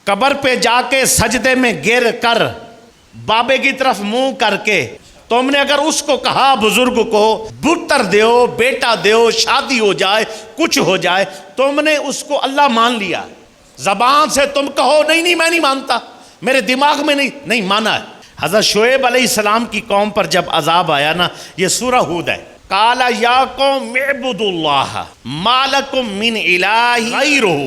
قبر پہ جا کے سجدے میں گر کر بابے کی طرف منہ کر کے تم نے اگر اس کو کہا بزرگ کو پتر دیو بیٹا دیو شادی ہو جائے کچھ ہو جائے، تم نے اس کو اللہ مان لیا، زبان سے تم کہو نہیں میں نہیں مانتا، میرے دماغ میں نہیں مانا ہے۔ حضرت شعیب علیہ السلام کی قوم پر جب عذاب آیا نا، یہ سورہ ہود ہے، قال یا قوم اعبدوا اللہ ما لکم من الہ غیرہ،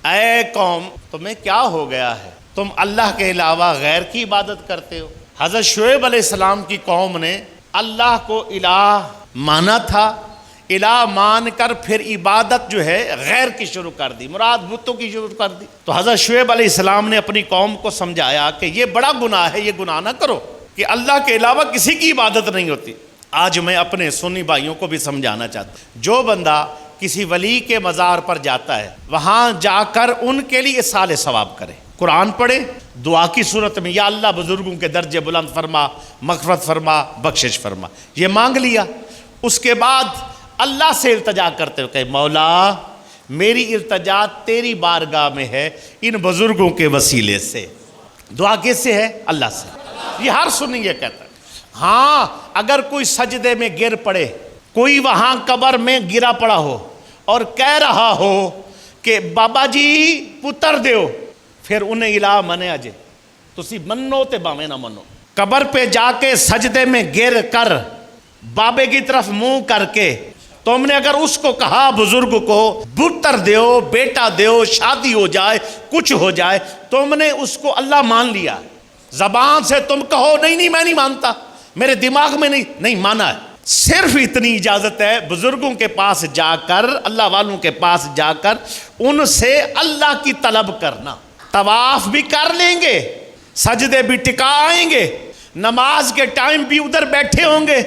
اے قوم تمہیں کیا ہو گیا ہے، تم اللہ کے علاوہ غیر کی عبادت کرتے ہو۔ حضرت شعیب علیہ السلام کی قوم نے اللہ کو الہ مانا تھا، الہ مان کر پھر عبادت جو ہے غیر کی شروع کر دی، مراد بتوں کی شروع کر دی۔ تو حضرت شعیب علیہ السلام نے اپنی قوم کو سمجھایا کہ یہ بڑا گناہ ہے، یہ گناہ نہ کرو کہ اللہ کے علاوہ کسی کی عبادت نہیں ہوتی۔ آج میں اپنے سنی بھائیوں کو بھی سمجھانا چاہتا ہوں، جو بندہ کسی ولی کے مزار پر جاتا ہے وہاں جا کر ان کے لیے اصال ثواب کرے، قرآن پڑھے، دعا کی صورت میں یا اللہ بزرگوں کے درجے بلند فرما، مغفرت فرما، بخشش فرما، یہ مانگ لیا۔ اس کے بعد اللہ سے التجا کرتے ہو کہ مولا میری التجا تیری بارگاہ میں ہے ان بزرگوں کے وسیلے سے۔ دعا کس سے ہے؟ اللہ سے۔ یہ ہر سنی یہ کہتا ہے۔ ہاں اگر کوئی سجدے میں گر پڑے، کوئی وہاں قبر میں گرا پڑا ہو اور کہہ رہا ہو کہ بابا جی پتر دیو، پھر انہیں الہ منیا جے، تسی منو تے باویں نہ منو۔ قبر پہ جا کے سجدے میں گر کر بابے کی طرف منہ کر کے تم نے اگر اس کو کہا بزرگ کو پتر دیو بیٹا دیو شادی ہو جائے کچھ ہو جائے، تم نے اس کو اللہ مان لیا، زبان سے تم کہو نہیں میں نہیں مانتا، میرے دماغ میں نہیں مانا ہے۔ صرف اتنی اجازت ہے بزرگوں کے پاس جا کر، اللہ والوں کے پاس جا کر ان سے اللہ کی طلب کرنا۔ طواف بھی کر لیں گے، سجدے بھی ٹکا آئیں گے، نماز کے ٹائم بھی ادھر بیٹھے ہوں گے،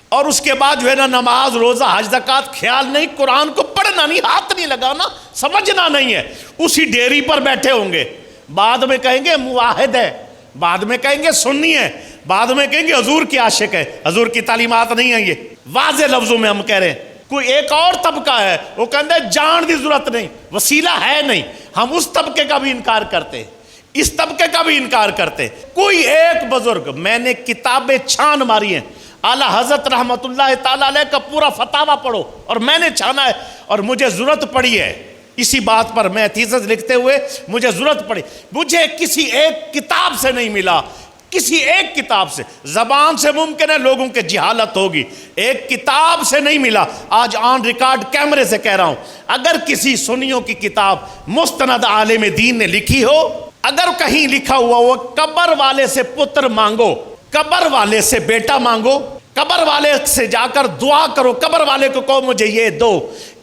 اور اس کے بعد جو ہے نا نماز روزہ حج زکوٰۃ خیال نہیں، قرآن کو پڑھنا نہیں، ہاتھ نہیں لگانا، سمجھنا نہیں ہے، اسی ڈیری پر بیٹھے ہوں گے۔ بعد میں کہیں گے موحد ہے، بعد میں کہیں گے سنی ہے، بعد میں کہیں گے حضور کی عاشق ہے، حضور کی تعلیمات نہیں ہیں۔ یہ واضح لفظوں میں ہم کہہ رہے ہیں۔ کوئی ایک اور طبقہ ہے وہ کہتے ہیں جان دی ضرورت نہیں، وسیلہ ہے نہیں، ہم اس طبقے کا بھی انکار کرتے ہیں، اس طبقے کا بھی انکار کرتے۔ کوئی ایک بزرگ، میں نے کتابیں چھان ماری ہیں، اعلیٰ حضرت رحمۃ اللہ تعالیٰ علیہ کا پورا فتاویٰ پڑھو، اور میں نے چھانا ہے اور مجھے ضرورت پڑی ہے اسی بات پر، میں تھیسس لکھتے ہوئے مجھے ضرورت پڑی، مجھے کسی ایک کتاب سے نہیں ملا، کسی ایک کتاب سے، زبان سے ممکن ہے لوگوں کے جہالت ہوگی، ایک کتاب سے نہیں ملا۔ آج آن ریکارڈ کیمرے سے کہہ رہا ہوں، اگر کسی سنیوں کی کتاب مستند عالم دین نے لکھی ہو، اگر کہیں لکھا ہوا ہو قبر والے سے پتر مانگو، قبر والے سے بیٹا مانگو، قبر والے سے جا کر دعا کرو، قبر والے کو کہو مجھے یہ دو،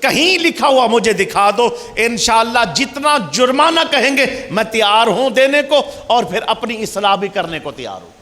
کہیں لکھا ہوا مجھے دکھا دو، انشاءاللہ جتنا جرمانہ کہیں گے میں تیار ہوں دینے کو، اور پھر اپنی اصلاح بھی کرنے کو تیار ہوں۔